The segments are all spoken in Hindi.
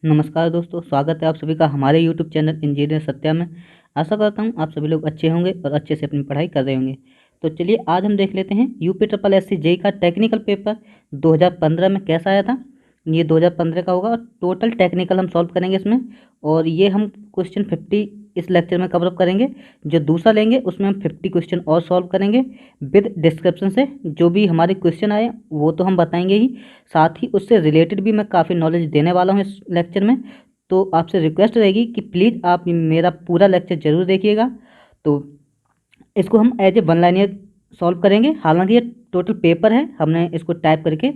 नमस्कार दोस्तों, स्वागत है आप सभी का हमारे YouTube चैनल इंजीनियर सत्या में। आशा करता हूँ आप सभी लोग अच्छे होंगे और अच्छे से अपनी पढ़ाई कर रहे होंगे। तो चलिए आज हम देख लेते हैं यूपी ट्रिपल एससी जेई का टेक्निकल पेपर 2015 में कैसा आया था। ये 2015 का होगा और टोटल टेक्निकल हम सॉल्व करेंगे इसमें। और ये हम क्वेश्चन 50 इस लेक्चर में कवर अप करेंगे। जो दूसरा लेंगे उसमें हम 50 क्वेश्चन और सॉल्व करेंगे विद डिस्क्रिप्शन से। जो भी हमारे क्वेश्चन आए वो तो हम बताएंगे ही, साथ ही उससे रिलेटेड भी मैं काफ़ी नॉलेज देने वाला हूँ इस लेक्चर में। तो आपसे रिक्वेस्ट रहेगी कि प्लीज़ आप मेरा पूरा लेक्चर ज़रूर देखिएगा। तो इसको हम as a one liner solve करेंगे। हालांकि ये टोटल पेपर है, हमने इसको टाइप करके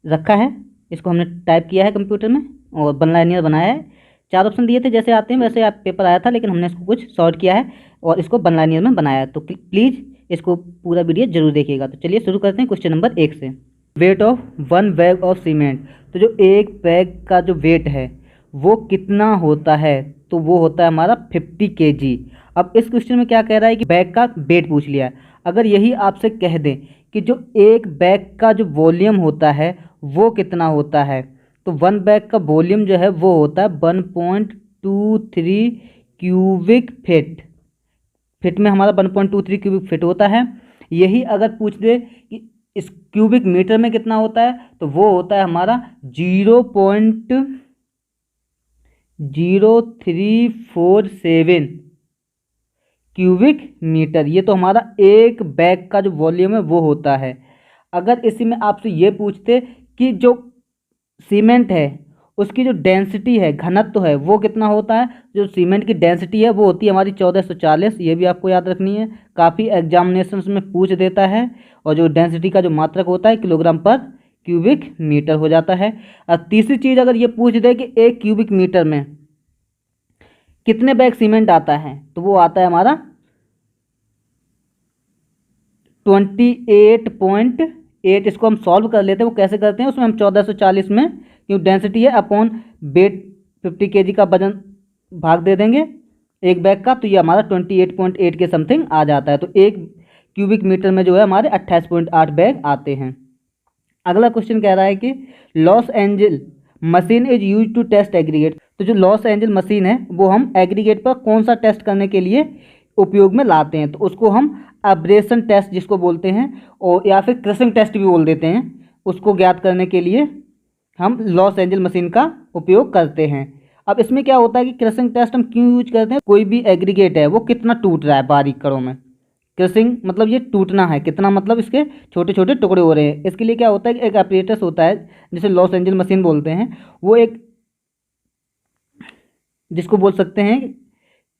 रखा है, इसको हमने टाइप किया है कंप्यूटर में और वन लाइनर बनाया है। 4 ऑप्शन दिए थे, जैसे आते हैं वैसे आप पेपर आया था, लेकिन हमने इसको कुछ शॉर्ट किया है और इसको वन लाइनर में बनाया है। तो प्लीज़ इसको पूरा वीडियो जरूर देखिएगा। तो चलिए शुरू करते हैं क्वेश्चन नंबर 1 से। Weight of 1 bag of cement. तो जो एक बैग का जो वेट है वो कितना होता है, तो वो होता है हमारा 50 kg। अब इस क्वेश्चन में क्या कह रहा है कि बैग का वेट पूछ लिया है। अगर यही आपसे कह दें कि जो एक बैग का जो वॉल्यूम होता है वो कितना होता है, तो 1 बैग का वॉल्यूम जो है वो होता है 1.23 क्यूबिक फीट। फिट में हमारा 1.23 क्यूबिक फीट होता है। यही अगर पूछ दे कि इस क्यूबिक मीटर में कितना होता है, तो वो होता है हमारा 0.0347 क्यूबिक मीटर। ये तो हमारा एक बैग का जो वॉल्यूम है वो होता है। अगर इसी में आपसे ये पूछते कि जो सीमेंट है उसकी जो डेंसिटी है, घनत्व है, वो कितना होता है, जो सीमेंट की डेंसिटी है वो होती है हमारी 1440। ये भी आपको याद रखनी है, काफ़ी एग्जामिनेशंस में पूछ देता है। और जो डेंसिटी का जो मात्रक होता है किलोग्राम पर क्यूबिक मीटर हो जाता है। अब तीसरी चीज़ अगर ये पूछ दे कि एक क्यूबिक मीटर में कितने बैग सीमेंट आता है, तो वो आता है हमारा 28.8। इसको हम सॉल्व कर लेते हैं। वो कैसे करते हैं, उसमें हम 1440 में क्यों डेंसिटी है अपॉन वेट 50 kg का वजन भाग दे देंगे एक बैग का, तो ये हमारा 28.8 के समथिंग आ जाता है। तो एक क्यूबिक मीटर में जो है हमारे 28.8 बैग आते हैं। अगला क्वेश्चन कह रहा है कि Los Angeles machine is use to test aggregate. तो जो लॉस एंजल मशीन है वो हम एग्रीगेट पर कौन सा टेस्ट करने के लिए उपयोग में लाते हैं, तो उसको हम अब्रेशन टेस्ट जिसको बोलते हैं, और या फिर क्रशिंग टेस्ट भी बोल देते हैं, उसको ज्ञात करने के लिए हम लॉस एंजल मशीन का उपयोग करते हैं। अब इसमें क्या होता है कि क्रशिंग टेस्ट हम क्यों यूज करते हैं, कोई भी एग्रीगेट है वो कितना टूट रहा है बारीक कणों में। क्रशिंग मतलब ये टूटना है, कितना मतलब इसके छोटे छोटे टुकड़े हो रहे हैं। इसके लिए क्या होता है कि एक ऑपरेटर्स होता है जिसे लॉस एंजल मशीन बोलते हैं, वो एक जिसको बोल सकते हैं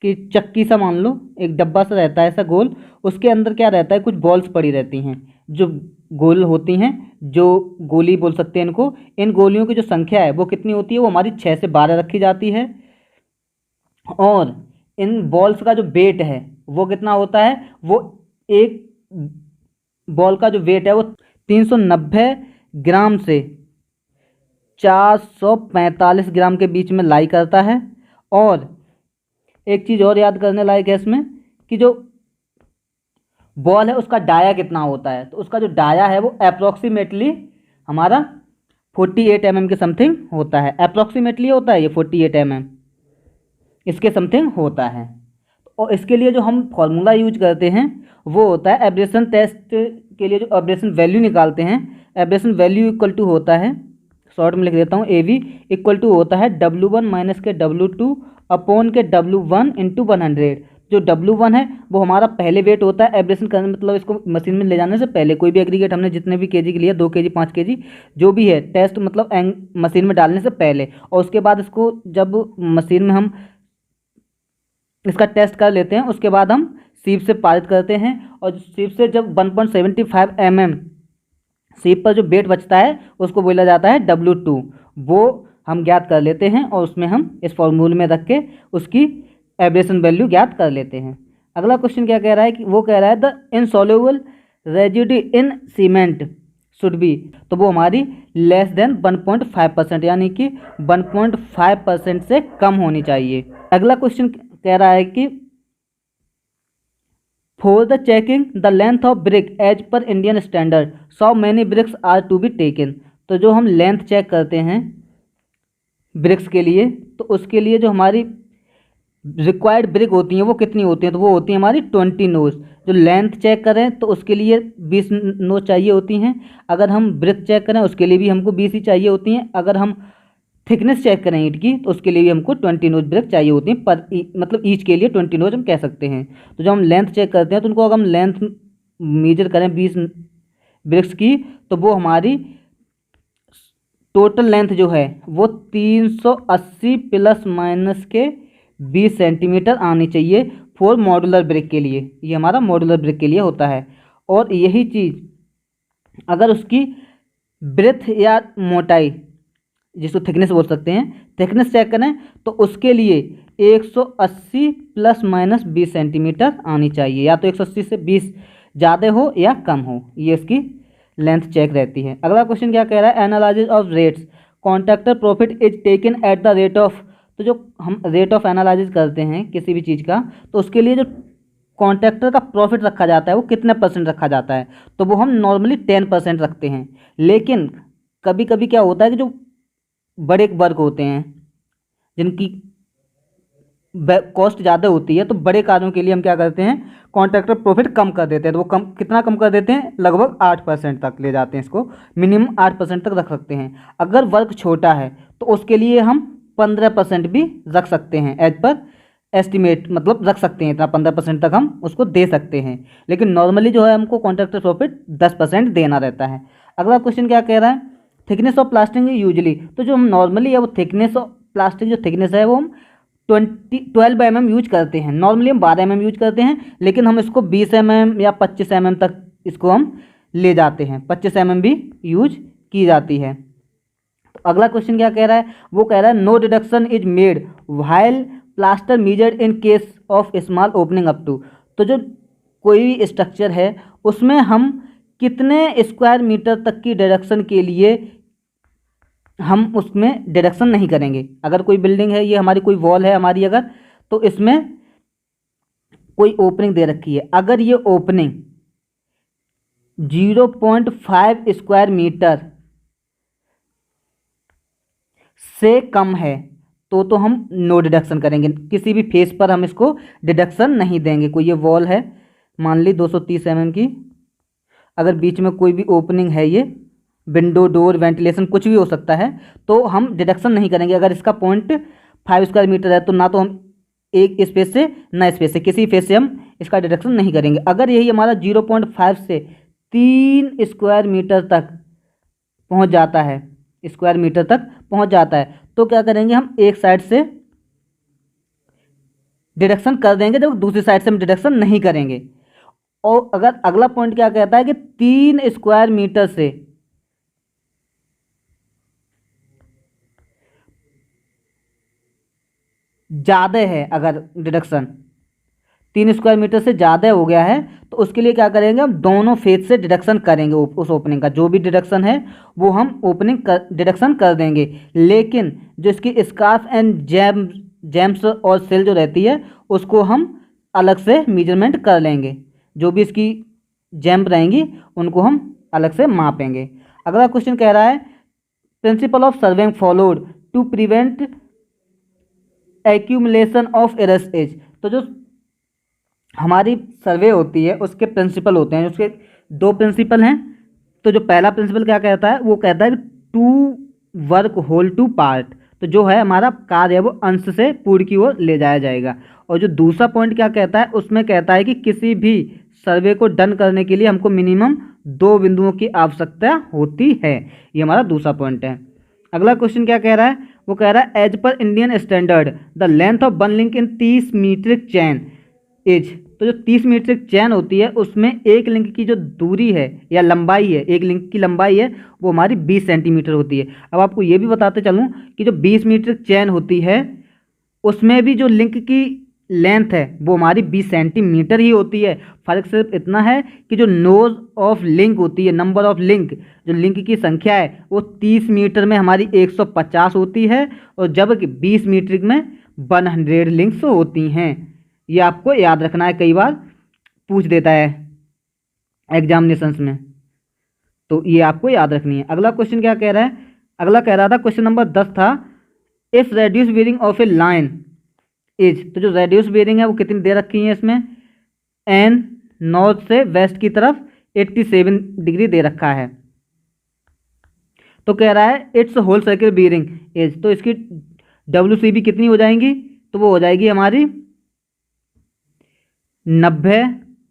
कि चक्की सा मान लो, एक डब्बा सा रहता है ऐसा गोल, उसके अंदर क्या रहता है, कुछ बॉल्स पड़ी रहती हैं जो गोल होती हैं, जो गोली बोल सकते हैं इनको। इन गोलियों की जो संख्या है वो कितनी होती है, वो हमारी 6 से 12 रखी जाती है। और इन बॉल्स का जो वेट है वो कितना होता है, वो एक बॉल का जो वेट है वो 390 ग्राम से 445 ग्राम के बीच में लाई करता है। और एक चीज़ और याद करने लायक है इसमें कि जो बॉल है उसका डाया कितना होता है, तो उसका जो डाया है वो अप्रॉक्सीमेटली हमारा 48 mm के समथिंग होता है। अप्रॉक्सीमेटली होता है ये 48 mm इसके समथिंग होता है। और इसके लिए जो हम फॉर्मूला यूज करते हैं वो होता है एब्रेशन टेस्ट के लिए जो एब्रेशन वैल्यू निकालते हैं, एब्रेशन वैल्यू इक्वल टू होता है, शॉर्ट में लिख देता हूँ, AB इक्वल टू होता है W1 माइनस के W2 अपॉन के W1 इंटू 100। जो W1 है वो हमारा पहले वेट होता है एब्रेशन करने, मतलब इसको मशीन में ले जाने से पहले। कोई भी एग्रीगेट हमने जितने भी केजी के लिए 2 kg 5 kg जो भी है, टेस्ट मतलब मशीन में डालने से पहले। और उसके बाद इसको जब मशीन में हम इसका टेस्ट कर लेते हैं, उसके बाद हम सीप से पारित करते हैं। और सीप से जब 1.75 mm सीप पर जो वेट बचता है उसको बोला जाता है W2। वो हम ज्ञात कर लेते हैं और उसमें हम इस फॉर्मूले में रख के उसकी एब्रेशन वैल्यू ज्ञात कर लेते हैं। अगला क्वेश्चन क्या कह रहा है कि वो कह रहा है the insoluble residue in cement should be, तो वो हमारी लेस देन 1.5%, यानी कि 1.5% से कम होनी चाहिए। अगला क्वेश्चन कह रहा है कि for the checking the length of brick as per Indian standard so many bricks are to be taken. तो जो हम लेंथ चेक करते हैं ब्रिक्स के लिए, तो उसके लिए जो हमारी रिक्वायर्ड ब्रिक होती हैं वो कितनी होती हैं, तो वो होती हैं हमारी 20 नोज। जो लेंथ चेक करें तो उसके लिए 20 नोज चाहिए होती हैं। अगर हम ब्रिक चेक करें उसके लिए भी हमको 20 ही चाहिए होती हैं। अगर हम थिकनेस चेक करें ईंट की तो उसके लिए भी हमको 20 नोज ब्रिक चाहिए होती हैं, पर मतलब ईच के लिए 20 नोज हम कह सकते हैं। तो जब हम लेंथ चेक करते हैं तो उनको अगर हम लेंथ मेजर करें 20 ब्रिक्स की, तो वो हमारी टोटल लेंथ जो है वो 380 प्लस माइनस के 20 सेंटीमीटर आनी चाहिए फॉर मॉड्यूलर ब्रिक के लिए। ये हमारा मॉड्यूलर ब्रिक के लिए होता है। और यही चीज़ अगर उसकी ब्रेथ या मोटाई, जिसको थिकनेस बोल सकते हैं, थिकनेस चेक करें तो उसके लिए 180 प्लस माइनस 20 सेंटीमीटर आनी चाहिए, या तो 180 से 20 ज़्यादा हो या कम हो, ये इसकी लेंथ चेक रहती है। अगला क्वेश्चन क्या कह रहा है, analysis of rates, contractor profit is taken at the rate of. तो जो हम रेट ऑफ एनालिसिस करते हैं किसी भी चीज़ का, तो उसके लिए जो कॉन्ट्रैक्टर का प्रॉफिट रखा जाता है वो कितने परसेंट रखा जाता है, तो वो हम नॉर्मली 10% रखते हैं। लेकिन कभी कभी क्या होता है कि जो बड़े वर्क होते हैं जिनकी कॉस्ट ज़्यादा होती है, तो बड़े कार्यों के लिए हम क्या करते हैं, कॉन्ट्रैक्टर प्रॉफिट कम कर देते हैं। तो वो कम कितना कम कर देते हैं, लगभग 8% तक ले जाते हैं, इसको मिनिमम 8% तक रख सकते हैं। अगर वर्क छोटा है तो उसके लिए हम 15% भी रख सकते हैं, एज पर एस्टिमेट, मतलब रख सकते हैं इतना 15% तक हम उसको दे सकते हैं। लेकिन नॉर्मली जो है हमको कॉन्ट्रैक्टर प्रॉफिट 10% देना रहता है। अगला क्वेश्चन क्या कह रहा है, थिकनेस ऑफ प्लास्टिक यूजली, तो जो हम नॉर्मली है वो थिकनेस ऑफ प्लास्टिक जो थिकनेस है वो हम 12 mm यूज करते हैं। नॉर्मली हम 12 mm यूज करते हैं, लेकिन हम इसको 20 mm या 25 mm तक इसको हम ले जाते हैं, 25 mm भी यूज की जाती है। तो अगला क्वेश्चन क्या कह रहा है, वो कह रहा है no deduction is made while plaster measured in case of small opening up to. तो जो कोई भी स्ट्रक्चर है उसमें हम कितने स्क्वायर मीटर तक की डिडक्शन के लिए हम उसमें डिडक्शन नहीं करेंगे। अगर कोई बिल्डिंग है, ये हमारी कोई वॉल है हमारी, अगर तो इसमें कोई ओपनिंग दे रखी है, अगर ये ओपनिंग 0.5 स्क्वायर मीटर से कम है तो हम नो डिडक्शन करेंगे, किसी भी फेस पर हम इसको डिडक्शन नहीं देंगे। कोई ये वॉल है मान ली 230 mm की, अगर बीच में कोई भी ओपनिंग है, ये विंडो डोर वेंटिलेशन कुछ भी हो सकता है, तो हम डिडक्शन नहीं करेंगे। अगर इसका 0.5 स्क्वायर मीटर है तो ना तो हम एक स्पेस से ना स्पेस से, किसी फेस से हम इसका डिडक्शन नहीं करेंगे। अगर यही हमारा 0.5 से 3 स्क्वायर मीटर तक पहुंच जाता है, स्क्वायर मीटर तक पहुंच जाता है, तो क्या करेंगे, हम एक साइड से डिडक्शन कर देंगे, जब दूसरी साइड से हम डिडक्शन नहीं करेंगे। और अगर अगला पॉइंट क्या कहता है कि 3 स्क्वायर मीटर से ज़्यादा है, अगर डिडक्शन 3 स्क्वायर मीटर से ज़्यादा हो गया है, तो उसके लिए क्या करेंगे, हम दोनों फेस से डिडक्शन करेंगे। उस ओपनिंग का जो भी डिडक्शन है वो हम ओपनिंग डिडक्शन कर देंगे। लेकिन जो इसकी स्कार्फ एंड जैम्स और सेल जो रहती है उसको हम अलग से मेजरमेंट कर लेंगे, जो भी इसकी जैम्प रहेंगी उनको हम अलग से मापेंगे। अगला क्वेश्चन कह रहा है principle of surveying followed to prevent accumulation of errors as. तो जो हमारी सर्वे होती है उसके प्रिंसिपल होते हैं, उसके 2 प्रिंसिपल हैं। तो जो पहला प्रिंसिपल क्या कहता है, वो कहता है to work whole to part, तो जो है हमारा कार्य है वो अंश से पूर्ण की ओर ले जाया जाएगा। और जो दूसरा पॉइंट क्या कहता है, उसमें कहता है कि किसी भी सर्वे को डन करने के लिए हमको मिनिमम 2 बिंदुओं की आवश्यकता होती है। ये हमारा दूसरा पॉइंट है। अगला क्वेश्चन क्या कह रहा है, वो कह रहा है as per Indian standard the length of one link in 30 metric chain is. तो जो 30 मीट्रिक चैन होती है उसमें एक लिंक की जो दूरी है या लंबाई है, एक लिंक की लंबाई है वो हमारी 20 सेंटीमीटर होती है। अब आपको ये भी बताते चलूँ कि जो 20 मीट्रिक चैन होती है उसमें भी जो लिंक की लेंथ है वो हमारी 20 सेंटीमीटर ही होती है। फर्क सिर्फ इतना है कि जो नोज ऑफ लिंक होती है, नंबर ऑफ लिंक, जो लिंक की संख्या है वो 30 मीटर में हमारी 150 होती है, और जबकि 20 मीट्रिक में 100 लिंक्स होती हैं। ये आपको याद रखना है, कई बार पूछ देता है एग्जामिनेशंस में, तो ये आपको याद रखनी है। अगला क्वेश्चन क्या कह रहा है, अगला कह रहा था क्वेश्चन नंबर 10 था if radius bearing of a line is, तो जो रेडियस बेरिंग है वो कितनी दे रखी है इसमें, एन नॉर्थ से वेस्ट की तरफ 87 डिग्री दे रखा है। तो कह रहा है it's whole circle bearing is, तो इसकी WCB कितनी हो जाएंगी, तो वो हो जाएगी हमारी 90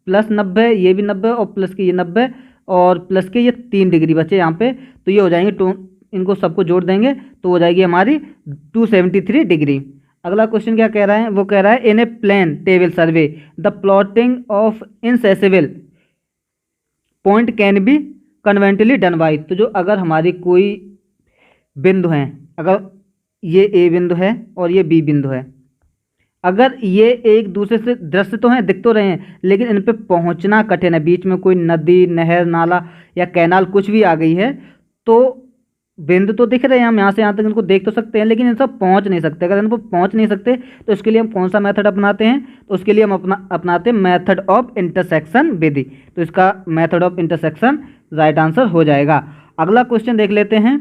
प्लस 90, ये भी 90 और प्लस के ये 90 और प्लस के ये 3 डिग्री बचे यहाँ पे, तो ये हो जाएंगे इनको सबको जोड़ देंगे तो हो जाएगी हमारी 273 डिग्री। अगला क्वेश्चन क्या कह रहा है, वो कह रहा है in a plane table survey the plotting of inaccessible point can be conveniently done by, तो जो अगर हमारी कोई बिंदु हैं, अगर ये ए बिंदु है और ये बी बिंदु है, अगर ये एक दूसरे से दृश्य तो हैं, दिख तो रहे हैं, लेकिन इन पे पहुंचना कठिन है, बीच में कोई नदी नहर नाला या कैनाल कुछ भी आ गई है, तो बिंदु तो दिख रहे हैं, हम यहाँ से यहाँ तक इनको देख तो सकते हैं, लेकिन इन सब पहुँच नहीं सकते। अगर इन पर पहुँच नहीं सकते तो इसके लिए हम कौन सा मेथड अपनाते हैं, तो उसके लिए हम अपनाते हैं मेथड ऑफ इंटरसेक्शन विधि। तो इसका method of intersection right answer हो जाएगा। अगला क्वेश्चन देख लेते हैं,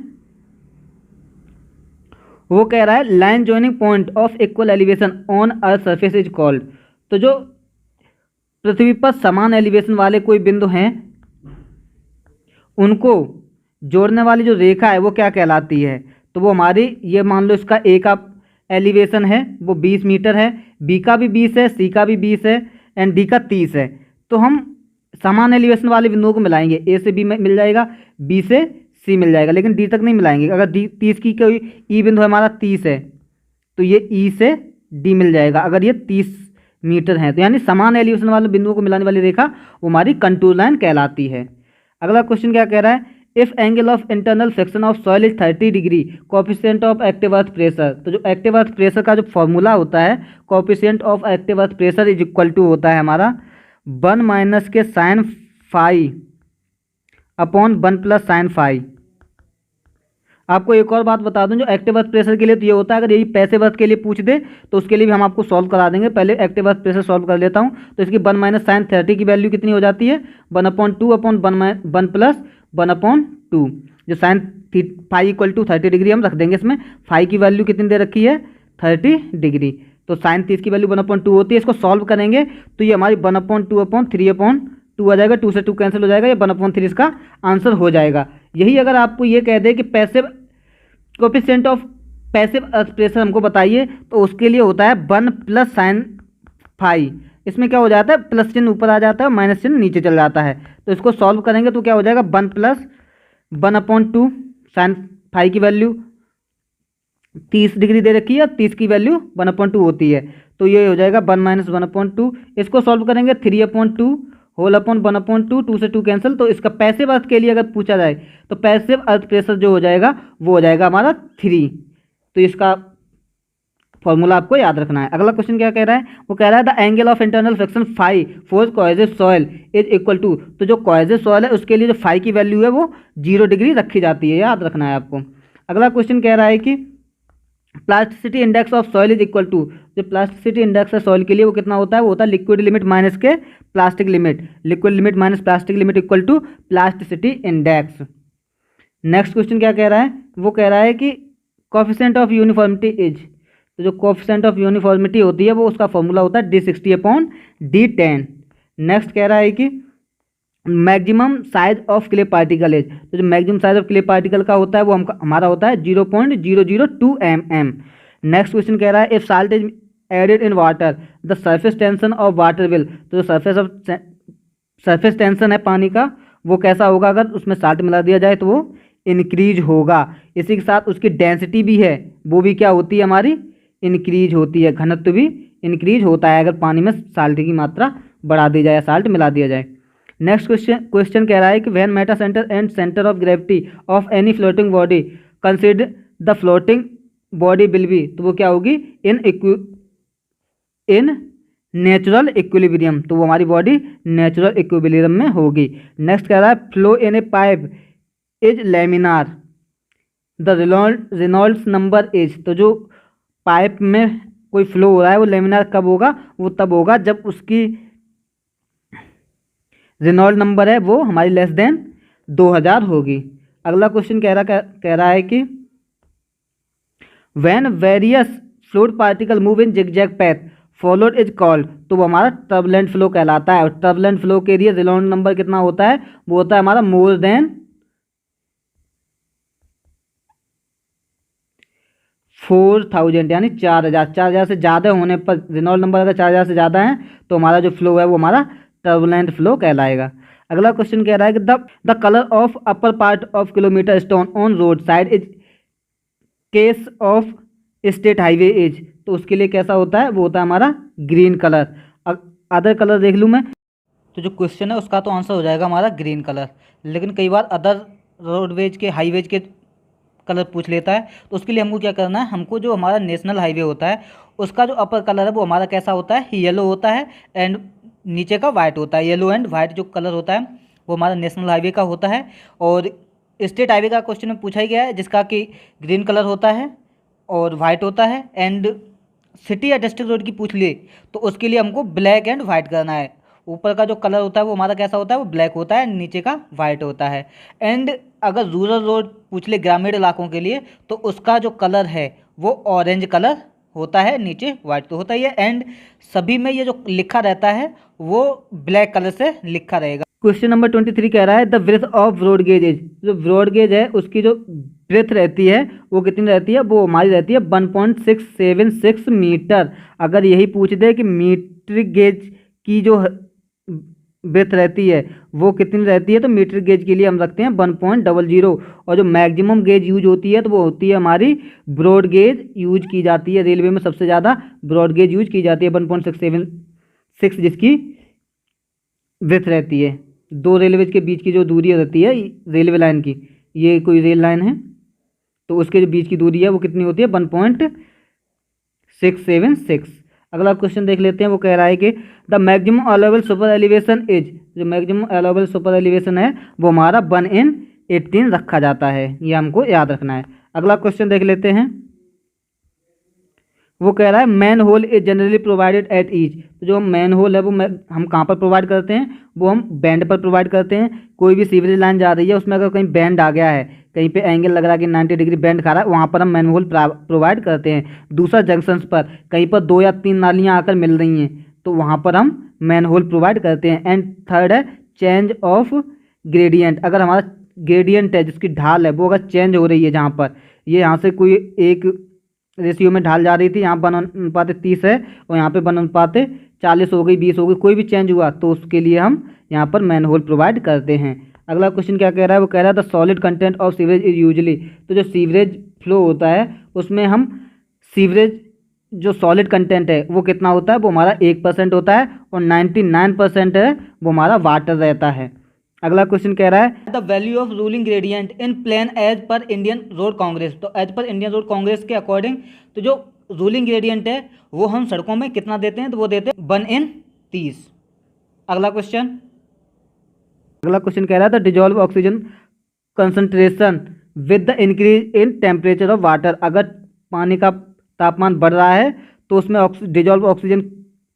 वो कह रहा है line joining point of equal elevation on earth surface is called, तो जो पृथ्वी पर समान एलिवेशन वाले कोई बिंदु हैं उनको जोड़ने वाली जो रेखा है वो क्या कहलाती है, तो वो हमारी, ये मान लो इसका ए का एलिवेशन है वो 20 मीटर है, बी का भी 20 है, सी का भी 20 है एंड डी का 30 है, तो हम समान एलिवेशन वाले बिंदुओं को मिलाएंगे, ए से बी मिल जाएगा, बी से सी मिल जाएगा, लेकिन डी तक नहीं मिलाएंगे। अगर डी 30 की कोई ई बिंदु हमारा 30 है तो ये ई से डी मिल जाएगा, अगर ये 30 मीटर है, तो यानी समान एलिवेशन वाले बिंदुओं को मिलाने वाली रेखा वो हमारी कंटूर लाइन कहलाती है। अगला क्वेश्चन क्या कह रहा है, if angle of internal friction of soil is 30 degree coefficient of active earth pressure, तो जो एक्टिव अर्थ प्रेशर का जो फॉर्मूला होता है coefficient of active earth pressure is equal to होता है हमारा 1 माइनस के sine phi upon 1 plus sine phi. आपको एक और बात बता दूं, जो एक्टिव अर्थ प्रेशर के लिए तो ये होता है, अगर यही पैसिव अर्थ के लिए पूछ दे तो उसके लिए भी हम आपको सॉल्व करा देंगे। पहले एक्टिव अर्थ प्रेशर सॉल्व कर लेता हूं, तो इसकी 1 माइनस साइन 30 की वैल्यू कितनी हो जाती है, 1/2 अपॉन 1 प्लस 1/2, जो sine phi equal to 30 degree हम रख देंगे इसमें, फाई की वैल्यू कितनी दे रखी है 30 डिग्री, तो साइन 30 की वैल्यू 1/2 होती है। इसको सॉल्व करेंगे तो ये हमारी 1/2 अपॉन 3/2 आ जाएगा, 2 से 2 कैंसिल हो जाएगा, ये 1/3 इसका आंसर हो जाएगा। यही अगर आपको ये कह दे कि passive coefficient of passive earth pressure हमको बताइए, तो उसके लिए होता है 1 प्लस साइन फाई, इसमें क्या हो जाता है प्लस चिन्ह ऊपर आ जाता है और माइनस चिन्ह नीचे चल जाता है, तो इसको सॉल्व करेंगे तो क्या हो जाएगा 1 प्लस 1/2 साइन फाई की वैल्यू 30 डिग्री दे रखी है, 30 की वैल्यू 1/2 होती है, तो ये हो जाएगा 1 माइनस 1/2। इसको सॉल्व करेंगे 3/2 होल अपॉन 1/2, 2 से 2 कैंसिल, तो इसका पैसिव अर्थ के लिए अगर पूछा जाए तो पैसिव अर्थ प्रेशर जो हो जाएगा वो हो जाएगा हमारा 3, तो इसका फॉर्मूला आपको याद रखना है। अगला क्वेश्चन क्या कह रहा है, वो कह रहा है the angle of internal friction phi for cohesive soil is equal to, तो जो कोएसिव सॉइल है उसके लिए जो फाई की वैल्यू है वो 0 डिग्री रखी जाती है, याद रखना है आपको। अगला क्वेश्चन कह रहा है कि plasticity index of soil is equal to, जो प्लास्टिसिटी इंडेक्स है सॉइल के लिए वो कितना होता है, वो होता है लिक्विड लिमिट माइनस के plastic limit, liquid limit minus plastic limit equal to plasticity index. Next question क्या कह रहा है, वो कह रहा है कि कोएफिशिएंट ऑफ यूनिफॉर्मिटी इज, तो जो कोएफिशिएंट ऑफ यूनिफॉर्मिटी होती है वो उसका फॉर्मूला होता है D60/D10। नेक्स्ट कह रहा है कि maximum size of clay particle is, तो जो maximum size of clay particle का होता है वो हमारा होता है 0.002 mm। नेक्स्ट क्वेश्चन कह रहा है if salt is added in water the surface tension of water will, तो जो सरफेस टेंशन है पानी का वो कैसा होगा, अगर उसमें साल्ट मिला दिया जाए तो वो इंक्रीज होगा। इसी के साथ उसकी डेंसिटी भी है वो भी क्या होती है हमारी इंक्रीज होती है, घनत्व भी इंक्रीज होता है अगर पानी में साल्ट की मात्रा बढ़ा दी जाए, साल्ट मिला दिया जाए। नेक्स्ट क्वेश्चन कह रहा है कि when Meta centre and centre of gravity of any floating body consider the floating body will be, तो वो क्या होगी इन नेचुरल इक्विलिब्रियम, तो वो हमारी बॉडी नेचुरल इक्विलिब्रियम में होगी। नेक्स्ट कह रहा है flow in A pipe is laminar the Reynolds number is, तो जो पाइप में कोई फ्लो हो रहा है वो लैमिनार कब होगा, वो तब होगा जब उसकी रेनॉल्ड नंबर है वो हमारी लेस देन 2000 होगी। अगला क्वेश्चन कह रहा है कि when various fluid particle move in zigzag path followed is called, तो वो हमारा टर्बुलेंट फ्लो कहलाता है। और टर्बुलेंट फ्लो के लिए रेनॉल्ड्स नंबर कितना होता है, वो होता है हमारा मोर देन 4000, यानी 4000। 4000 से ज़्यादा होने पर, रेनॉल्ड्स नंबर अगर 4000 से ज़्यादा है तो हमारा जो फ्लो है वो हमारा टर्बुलेंट फ्लो कहलाएगा। अगला क्वेश्चन कह रहा है कि the colour of upper part of kilometre stone on road side is case of state highway is, तो उसके लिए कैसा होता है, वो होता है हमारा ग्रीन कलर। अदर कलर देख लूँ मैं, तो जो क्वेश्चन है उसका तो आंसर हो जाएगा हमारा ग्रीन कलर। लेकिन कई बार अदर रोडवेज के हाईवेज के कलर पूछ लेता है, तो उसके लिए हमको क्या करना है, हमको जो हमारा नेशनल हाईवे होता है उसका जो अपर कलर है वो हमारा कैसा होता है, येलो होता है, एंड नीचे का वाइट होता है। येलो एंड वाइट जो कलर होता है वो हमारा नेशनल हाईवे का होता है। और स्टेट हाईवे का क्वेश्चन में पूछा ही गया है, जिसका कि ग्रीन कलर होता है और वाइट होता है। एंड सिटी या डिस्ट्रिक्ट रोड की पूछ लिए तो उसके लिए हमको ब्लैक एंड वाइट करना है। ऊपर का जो कलर होता है वो हमारा कैसा होता है, वो ब्लैक होता है, नीचे का वाइट होता है। एंड अगर रूरल रोड पूछ ले ग्रामीण इलाकों के लिए, तो उसका जो कलर है वो ऑरेंज कलर होता है, नीचे वाइट तो होता ही है। एंड सभी में ये जो लिखा रहता है वो ब्लैक कलर से लिखा रहेगा। क्वेश्चन नंबर 23 कह रहा है the breadth of broad gauge is, जो ब्रॉड गेज है उसकी जो ब्रेथ रहती है वो कितनी रहती है, वो हमारी रहती है 1.676 मीटर। अगर यही पूछ दे कि मीट्रिक गेज की जो ब्रेथ रहती है वो कितनी रहती है, तो मीट्रिक गेज के लिए हम रखते हैं 1.00। और जो मैक्सिमम गेज यूज होती है तो वो होती है हमारी ब्रॉड गेज यूज की जाती है। रेलवे में सबसे ज़्यादा ब्रॉड गेज यूज की जाती है 1.676, जिसकी ब्रेथ रहती है। दो रेलवे के बीच की जो दूरी रहती है रेलवे लाइन की, ये कोई रेल लाइन है तो उसके जो बीच की दूरी है वो कितनी होती है, 1.676। अगला क्वेश्चन देख लेते हैं, वो कह रहा है कि the maximum allowable super elevation is, जो मैक्सिमम अलाउबल सुपर एलिवेशन है वो हमारा 1/18 रखा जाता है, ये हमको याद रखना है। अगला क्वेश्चन देख लेते हैं, वो कह रहा है manhole is generally provided at each, तो जो मैन होल है वो हम कहाँ पर प्रोवाइड करते हैं, वो हम बैंड पर प्रोवाइड करते हैं। कोई भी सीवरेज लाइन जा रही है उसमें अगर कहीं बैंड आ गया है, कहीं पे एंगल लग रहा है कि 90 डिग्री बैंड खा रहा है, वहाँ पर हम मैन होल प्रोवाइड करते हैं। दूसरा जंक्शन पर कहीं पर 2 या 3 नालियाँ आकर मिल रही हैं तो वहाँ पर हम मैन होल प्रोवाइड करते हैं। एंड थर्ड है चेंज ऑफ ग्रेडियंट, अगर हमारा ग्रेडियंट है जिसकी ढाल है वो अगर चेंज हो रही है, जहाँ पर ये यहाँ से कोई एक रेशियो में ढाल जा रही थी, यहाँ 1:30 है और यहाँ पे 1:40 हो गई, 20 हो गई, कोई भी चेंज हुआ तो उसके लिए हम यहाँ पर मैन होल प्रोवाइड करते हैं। अगला क्वेश्चन क्या कह रहा है, वो कह रहा है the solid content of sewerage is usually, तो जो सीवरेज फ्लो होता है उसमें हम सीवरेज जो सॉलिड कंटेंट है वो कितना होता है, वो हमारा 1% होता है और 99% है वो हमारा वाटर रहता है। अगला क्वेश्चन कह रहा है the value of ruling gradient in plain as per Indian Road Congress, तो as per Indian Road Congress के अकॉर्डिंग तो जो रूलिंग ग्रेडियंट है वो हम सड़कों में कितना देते हैं, तो वो देते हैं 1/30। अगला क्वेश्चन कह रहा था dissolve oxygen concentration with the increase in temperature of water, अगर पानी का तापमान बढ़ रहा है तो उसमें डिजॉल्व ऑक्सीजन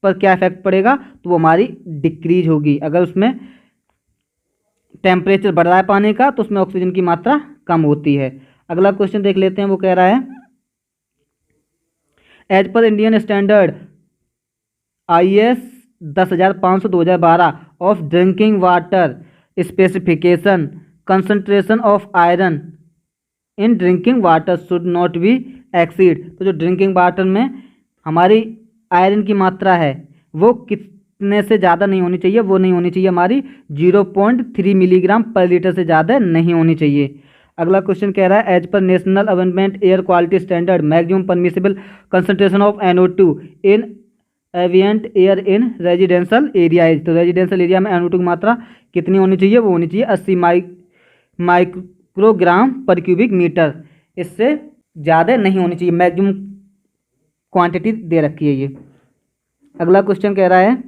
पर क्या इफेक्ट पड़ेगा, तो वो हमारी डिक्रीज होगी। अगर उसमें टेम्परेचर बढ़ रहा है पानी का तो उसमें ऑक्सीजन की मात्रा कम होती है। अगला क्वेश्चन देख लेते हैं, वो कह रहा है as per Indian standard IS 10500/2012 of drinking water specification concentration of iron in drinking water should not be exceed, तो जो ड्रिंकिंग वाटर में हमारी आयरन की मात्रा है वो कितने से ज़्यादा नहीं होनी चाहिए, वो नहीं होनी चाहिए हमारी 0.3 मिलीग्राम पर लीटर से ज़्यादा नहीं होनी चाहिए। अगला क्वेश्चन कह रहा है as per national amendment air quality standard maximum permissible concentration of NO2 in ambient air in residential area, तो रेजिडेंशियल एरिया में NO2 की मात्रा कितनी होनी चाहिए, वो होनी चाहिए 80 माइक्रोग्राम पर क्यूबिक मीटर, इससे ज़्यादा नहीं होनी चाहिए, मैक्सिमम क्वांटिटी दे रखी है ये। अगला क्वेश्चन कह रहा है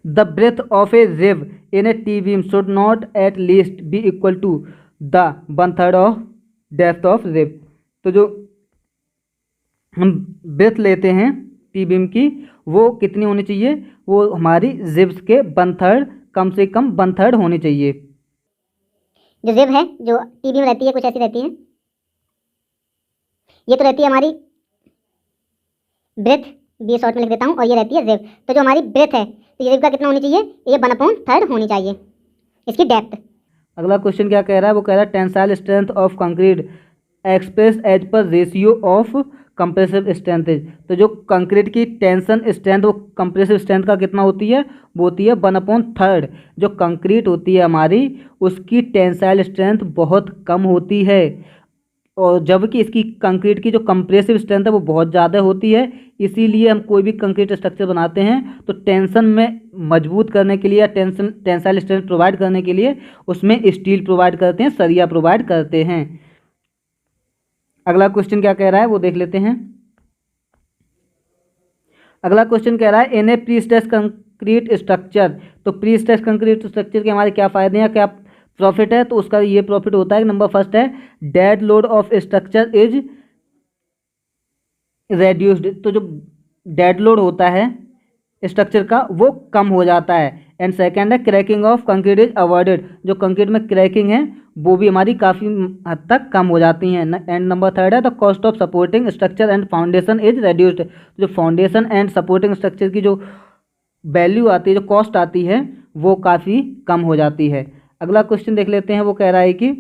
the breadth of a rib in a T beam should not at least be equal to the 1/3 of depth of rib, तो जो हम ब्रेथ लेते हैं टी बीम की वो कितनी होनी चाहिए, वो हमारी रिव्स के 1/3, कम से कम 1/3 होनी चाहिए। जो रिव है जो टी बीम रहती है कुछ ऐसी रहती है, ये तो रहती है हमारी ब्रेथ, बी शॉर्ट में लिख देता हूँ, और ये रहती है रेव। तो जो हमारी ब्रेथ है तो ये रेव का कितना होनी चाहिए, ये 1/3 होनी चाहिए इसकी डेप्थ। अगला क्वेश्चन क्या कह रहा है, वो कह रहा है tensile strength of concrete express as per ratio of compressive strength. तो जो कंक्रीट की टेंशन स्ट्रेंथ वो कंप्रेसिव स्ट्रेंथ का कितना होती है, वो होती है 1/3। जो कंक्रीट होती है हमारी उसकी टेंसाइल स्ट्रेंथ बहुत कम होती है, और जबकि इसकी कंक्रीट की जो कंप्रेसिव स्ट्रेंथ है वो बहुत ज़्यादा होती है। इसीलिए हम कोई भी कंक्रीट स्ट्रक्चर बनाते हैं तो टेंशन में मजबूत करने के लिए या टेंसाइल स्ट्रेंथ प्रोवाइड करने के लिए उसमें स्टील प्रोवाइड करते हैं, सरिया प्रोवाइड करते हैं। अगला क्वेश्चन क्या कह रहा है वो देख लेते हैं। अगला क्वेश्चन कह रहा है in A pre stressed concrete structure. तो प्री स्ट्रेस्ड कंक्रीट स्ट्रक्चर के हमारे क्या फायदे हैं, क्या प्रॉफिट है, तो उसका ये प्रॉफिट होता है। नंबर फर्स्ट है dead load of structure is reduced. तो जो डेड लोड होता है स्ट्रक्चर का वो कम हो जाता है। एंड सेकेंड है cracking of concrete is avoided. जो कंक्रीट में क्रैकिंग है वो भी हमारी काफ़ी हद तक कम हो जाती हैं। एंड नंबर थर्ड है the cost of supporting structure and foundation is reduced. जो फाउंडेशन एंड सपोर्टिंग स्ट्रक्चर की जो वैल्यू आती है, जो कॉस्ट आती है, वो काफ़ी कम हो जाती है। अगला क्वेश्चन देख लेते हैं। वो कह रहा है कि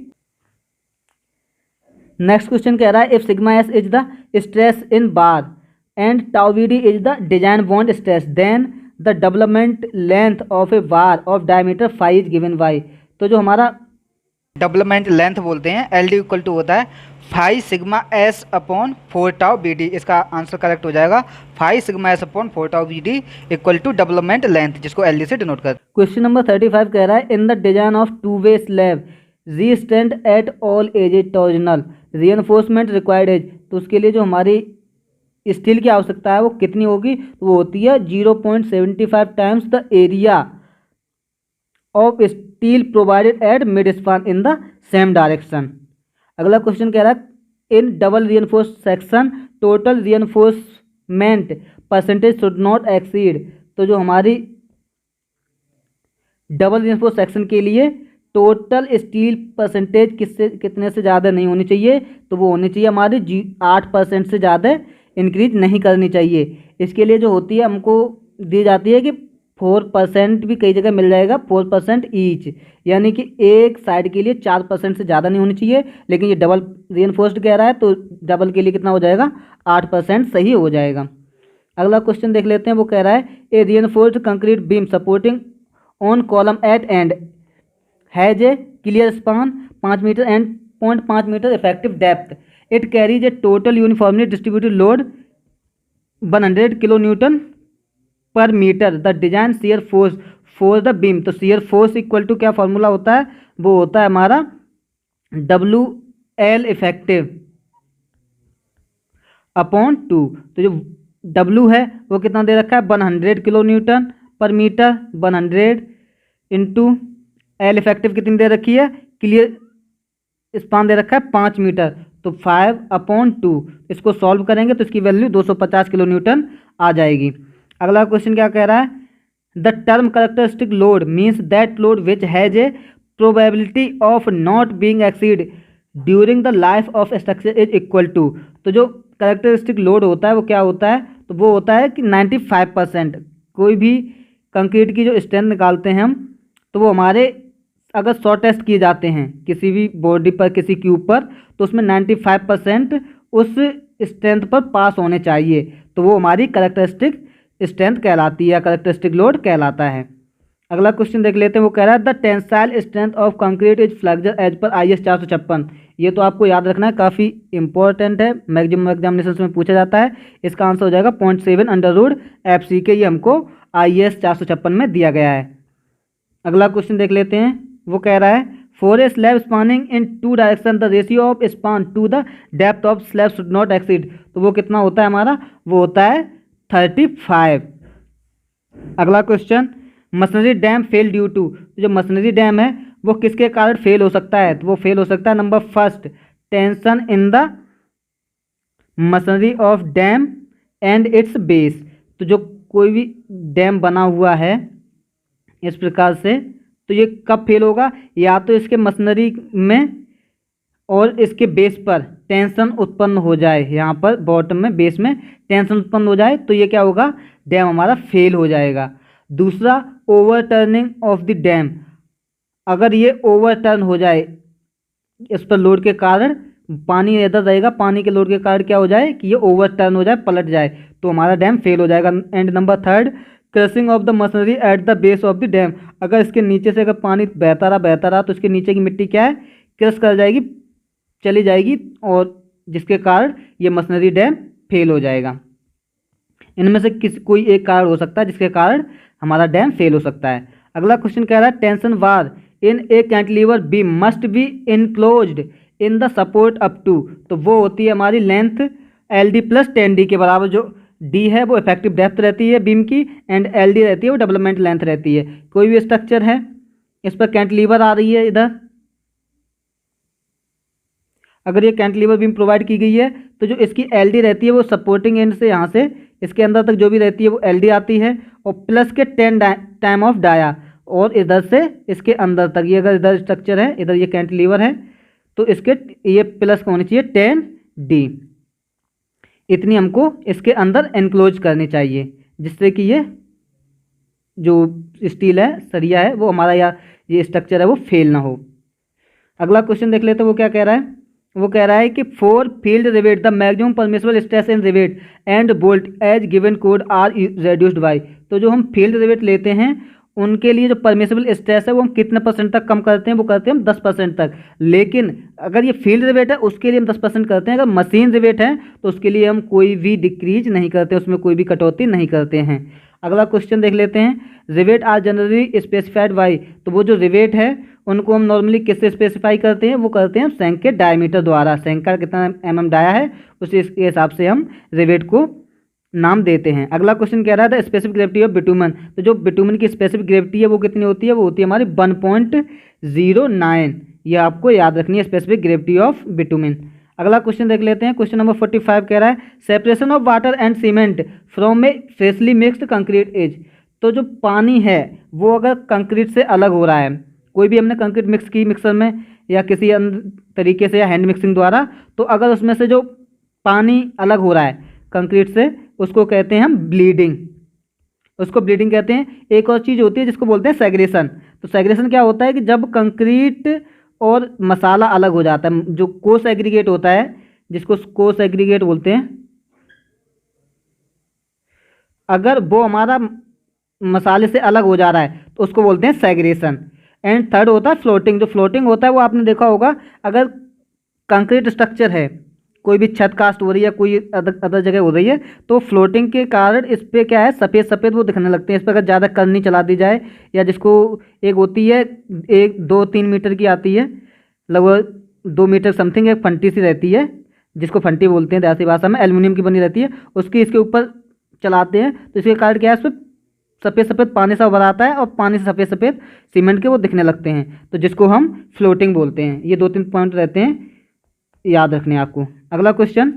नेक्स्ट क्वेश्चन कह रहा है if sigma s is the stress in bar and tau v d is the design bond stress then the development length of a bar of diameter 5 is given by. तो जो हमारा डेवलपमेंट लेंथ बोलते हैं एल डी इक्वल टू होता है 5 sigma s upon 4 tau b d. इसका आंसर करेक्ट हो जाएगा 5 sigma s upon 4 tau b d equal to development length, जिसको एल डी से डिनोट कर। क्वेश्चन नंबर 35 कह रहा है in the design of 2 way slab restrained at all edges torsional reinforcement required as. तो उसके लिए जो हमारी स्टील की आवश्यकता है वो कितनी होगी, तो वो होती है 0.75 times the area of steel provided at mid span in the same direction. अगला क्वेश्चन कह रहा है in double reinforced section total reinforcement percentage should not exceed. तो जो हमारी डबल रियनफोर्स सेक्शन के लिए टोटल स्टील परसेंटेज कितने से ज़्यादा नहीं होनी चाहिए, तो वो होनी चाहिए हमारी 8% से ज़्यादा इंक्रीज नहीं करनी चाहिए। इसके लिए जो होती है हमको दी जाती है कि 4% भी कई जगह मिल जाएगा, 4% ईच, यानी कि एक साइड के लिए 4% से ज़्यादा नहीं होनी चाहिए। लेकिन ये डबल रियनफोर्स्ड कह रहा है तो डबल के लिए कितना हो जाएगा, 8% सही हो जाएगा। अगला क्वेश्चन देख लेते हैं। वो कह रहा है a reinforced concrete beam supporting on column at end has a clear span 5 metre and 0.5 metre effective depth it carries a total uniformly distributed load 100 kilo newton per metre the design shear force for the beam. तो शियर फोर्स इक्वल टू क्या फॉर्मूला होता है, वो होता है हमारा WL इफेक्टिव अपॉन 2। तो जो W है वो कितना दे रखा है 100 kilo newton per metre, 100 into L effective कितनी दे रखी है, क्लियर स्पान दे रखा है 5 मीटर, तो 5/2। इसको सॉल्व करेंगे तो इसकी वैल्यू 250 किलो न्यूटन आ जाएगी। अगला क्वेश्चन क्या कह रहा है the term characteristic load means that load which has a probability of not being exceed during the life of structure is equal to. तो जो कैरेक्टरिस्टिक लोड होता है वो क्या होता है, तो वो होता है कि 95%। कोई भी कंक्रीट की जो स्ट्रेंथ निकालते हैं हम, तो वो हमारे अगर 100 टेस्ट किए जाते हैं किसी भी बॉडी पर, किसी क्यूब पर, तो उसमें 95% उस स्ट्रेंथ पर पास होने चाहिए, तो वो हमारी कैरेक्टरिस्टिक स्ट्रेंथ कहलाती है, कैरेक्टरिस्टिक लोड कहलाता है। अगला क्वेश्चन देख लेते हैं। वो कह रहा है the tensile strength of concrete is flexure as per IS 456। ये तो आपको याद रखना है, काफ़ी इंपॉर्टेंट है, मैक्सिमम एग्जामिनेशन में पूछा जाता है। इसका आंसर हो जाएगा 0.7/FC के। ये हमको IS 456 में दिया गया है। अगला क्वेश्चन देख लेते हैं। वो कह रहा है for a slab spanning in 2 direction the ratio of span to the depth of slab should not exceed. तो वो कितना होता है हमारा, वो होता है 35। अगला question masonry dam fail due to. जो मशीनरी डैम है वो किसके कारण फेल हो सकता है, तो वो फेल हो सकता है number first tension in the machinery of dam and it's base. तो जो कोई भी डैम बना हुआ है इस प्रकार से, तो ये कब फेल होगा, या तो इसके मशीनरी में और इसके बेस पर टेंशन उत्पन्न हो जाए, यहाँ पर बॉटम में बेस में टेंशन उत्पन्न हो जाए तो ये क्या होगा, डैम हमारा फेल हो जाएगा। दूसरा, ओवरटर्निंग ऑफ द डैम, अगर ये ओवरटर्न हो जाए, इस पर लोड के कारण पानी इधर रहेगा, पानी के लोड के कारण क्या हो जाए कि ये ओवरटर्न हो जाए, पलट जाए, तो हमारा डैम फेल हो जाएगा। And number third, crushing of the machinery at the base of the dam, अगर इसके नीचे से अगर पानी बहता रहा तो इसके नीचे की मिट्टी क्या है, क्रश कर जाएगी, चली जाएगी, और जिसके कारण ये मशीनरी डैम फेल हो जाएगा। इनमें से कोई एक कारण हो सकता है जिसके कारण हमारा डैम फेल हो सकता है। अगला क्वेश्चन कह रहा है tension bar in a cantilever beam must be enclosed in the support up to, तो वो होती है हमारी लेंथ LD प्लस 10D के बराबर, जो D है वो इफेक्टिव डेप्थ रहती है बीम की, एंड LD रहती है वो डेवलपमेंट लेंथ रहती है। कोई भी स्ट्रक्चर है, इस पर कैंटिलीवर आ रही है इधर, अगर ये कैंटिलीवर बीम प्रोवाइड की गई है तो जो इसकी LD रहती है वो सपोर्टिंग एंड से यहाँ से इसके अंदर तक जो भी रहती है वो LD आती है, और प्लस के 10 टाइम ऑफ डाया, और इधर से इसके अंदर तक, ये अगर इधर स्ट्रक्चर है, इधर ये कैंटिलीवर है, तो इसके ये प्लस होनी चाहिए 10D, इतनी हमको इसके अंदर एनक्लोज करनी चाहिए, जिससे कि ये जो स्टील है, सरिया है, वो हमारा या ये स्ट्रक्चर है वो फेल ना हो। अगला क्वेश्चन देख लेते हैं, वो क्या कह रहा है, वो कह रहा है कि for field rivet the maximum permissible stress in rivet and bolt as given code are reduced by, तो जो हम फील्ड रिवेट लेते हैं उनके लिए जो परमिसिबल स्ट्रेस है वो हम कितने % तक कम करते हैं, वो करते हैं हम 10% तक। लेकिन अगर ये फील्ड रिवेट है उसके लिए हम 10% करते हैं, अगर मशीन रिवेट है तो उसके लिए हम कोई भी डिक्रीज नहीं करते, उसमें कोई भी कटौती नहीं करते हैं। अगला क्वेश्चन देख लेते हैं, rivet are generally specified by, तो वो जो रिवेट है उनको हम नॉर्मली किससे स्पेसिफाई करते हैं, वो करते हैं शंक के डायमीटर द्वारा, शंक का कितना mm डाया है उसी के हिसाब से हम रिवेट को नाम देते हैं। अगला क्वेश्चन कह रहा था स्पेसिफिक ग्रेविटी ऑफ बिटुमन, तो जो बिटुमन की स्पेसिफिक ग्रेविटी है वो कितनी होती है, वो होती है हमारी 1.09, ये आपको याद रखनी है, स्पेसिफिक ग्रेविटी ऑफ बिटुमन। अगला क्वेश्चन देख लेते हैं, क्वेश्चन नंबर 45 कह रहा है separation of water and cement from a freshly mixed concrete as, तो जो पानी है वो अगर कंक्रीट से अलग हो रहा है, कोई भी हमने कंक्रीट मिक्स की मिक्सर में या किसी अन्य तरीके से या हैंड मिक्सिंग द्वारा, तो अगर उसमें से जो पानी अलग हो रहा है कंक्रीट से, उसको कहते हैं हम ब्लीडिंग, उसको ब्लीडिंग कहते हैं। एक और चीज़ होती है जिसको बोलते हैं सेग्रेशन, तो सेग्रेशन क्या होता है कि जब कंक्रीट और मसाला अलग हो जाता है, जो कोस एग्रीगेट होता है, जिसको कोस एग्रीगेट बोलते हैं, अगर वो हमारा मसाले से अलग हो जा रहा है तो उसको बोलते हैं सेग्रेशन। एंड थर्ड होता है फ्लोटिंग, जो फ्लोटिंग होता है वो आपने देखा होगा, अगर कंक्रीट स्ट्रक्चर है, कोई भी छत कास्ट हो रही है, कोई अदर जगह हो रही है, तो फ्लोटिंग के कारण इस पर क्या है, सफ़ेद सफ़ेद वो दिखने लगते हैं। इस पर अगर ज़्यादा करनी चला दी जाए, या जिसको एक होती है 1-2-3 मीटर की आती है, लगभग 2 मीटर समथिंग, एक फंटी सी रहती है जिसको फंटी बोलते हैं देहाती भाषा में, एल्युमिनियम की बनी रहती है, उसकी इसके ऊपर चलाते हैं, तो इसके कारण क्या है, उसमें सफ़ेद सफ़ेद पानी सा उभर आता है, और पानी से सफ़ेद सफ़ेद सीमेंट के वो दिखने लगते हैं, तो जिसको हम फ्लोटिंग बोलते हैं। ये 2-3 पॉइंट रहते हैं, याद रखने आपको। अगला क्वेश्चन,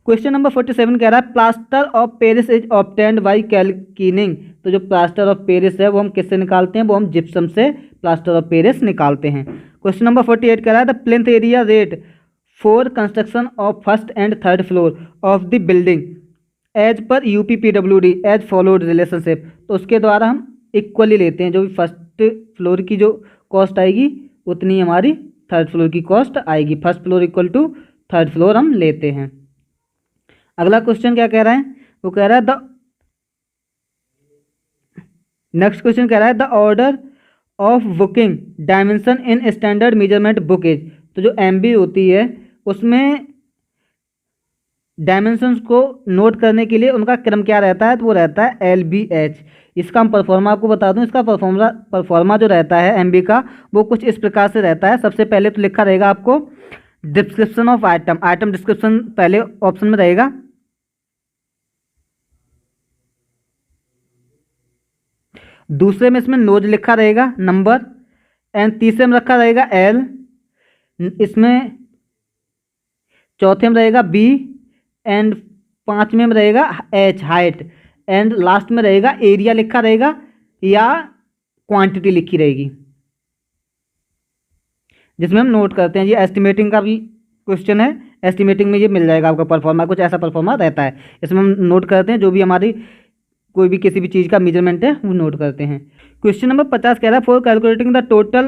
क्वेश्चन नंबर 47 कह रहा है plaster of Paris is obtained by calcining, तो जो प्लास्टर ऑफ पेरिस है वो हम किससे निकालते हैं, वो हम जिप्सम से प्लास्टर ऑफ पेरिस निकालते हैं। क्वेश्चन नंबर 48 कह रहा है the plinth area rate for construction of first and third floor of the building as per UPPWD as followed relationship, तो उसके द्वारा हम इक्वली लेते हैं, जो भी फर्स्ट फ्लोर की जो कॉस्ट आएगी उतनी हमारी थर्ड फ्लोर की कॉस्ट आएगी, first floor equal to third floor हम लेते हैं। अगला क्वेश्चन क्या कह रहा है, वो कह रहा है नेक्स्ट क्वेश्चन कह रहा है the order of booking dimension in standard measurement book is, तो जो MB होती है उसमें डायमेंशंस को नोट करने के लिए उनका क्रम क्या रहता है, तो वो रहता है LBH। इसका हम परफॉर्मा आपको बता दूं, इसका परफॉर्मा जो रहता है MB का, वो कुछ इस प्रकार से रहता है। सबसे पहले तो लिखा रहेगा आपको description of item, item description पहले ऑप्शन में रहेगा, दूसरे में इसमें नोज लिखा रहेगा नंबर, एंड तीसरे में रखा रहेगा L, इसमें चौथे में रहेगा B, एंड पांचवें में रहेगा H हाइट, एंड लास्ट में रहेगा एरिया लिखा रहेगा या क्वांटिटी लिखी रहेगी। जिसमें हम नोट करते हैं। ये एस्टिमेटिंग का भी क्वेश्चन है, एस्टिमेटिंग में ये मिल जाएगा आपका परफॉर्मा, कुछ ऐसा परफॉर्मा रहता है। इसमें हम नोट करते हैं जो भी हमारी कोई भी किसी भी चीज़ का मेजरमेंट है वो नोट करते हैं। क्वेश्चन नंबर 50 कह रहा है, for calculating the total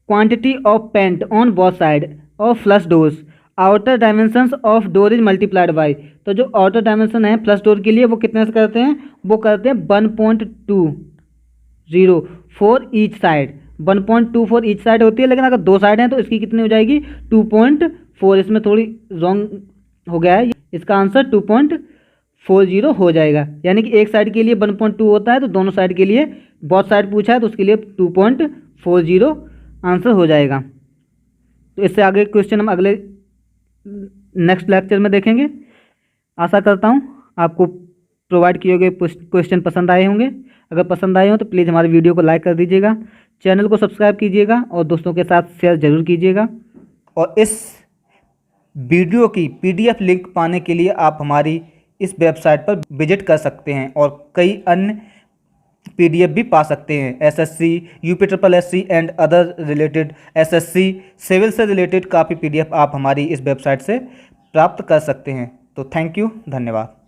quantity of paint on both side of flush doors outer dimensions of door is multiplied by. तो जो आउटर डायमेंशन है फ्लश डोर के लिए वो कितने से करते हैं, वो करते हैं 1.20 for each side. 1.2 for each side होती है, लेकिन अगर दो साइड हैं तो इसकी कितनी हो जाएगी 2.4। इसमें थोड़ी रॉन्ग हो गया है, इसका आंसर 2.40 हो जाएगा। यानी कि एक साइड के लिए 1.2 होता है, तो दोनों साइड के लिए बहुत साइड पूछा है तो उसके लिए 2.40 आंसर हो जाएगा। तो इससे आगे क्वेश्चन हम अगले नेक्स्ट लेक्चर में देखेंगे। आशा करता हूँ आपको प्रोवाइड किए गए क्वेश्चन पसंद आए होंगे। अगर पसंद आए हो तो प्लीज़ हमारे वीडियो को लाइक कर दीजिएगा, चैनल को सब्सक्राइब कीजिएगा और दोस्तों के साथ शेयर ज़रूर कीजिएगा। और इस वीडियो की PDF लिंक पाने के लिए आप हमारी इस वेबसाइट पर विजिट कर सकते हैं और कई अन्य PDF भी पा सकते हैं। SSC, UPSSC and other related SSC civil से रिलेटेड काफ़ी PDF आप हमारी इस वेबसाइट से प्राप्त कर सकते हैं। तो थैंक यू, धन्यवाद।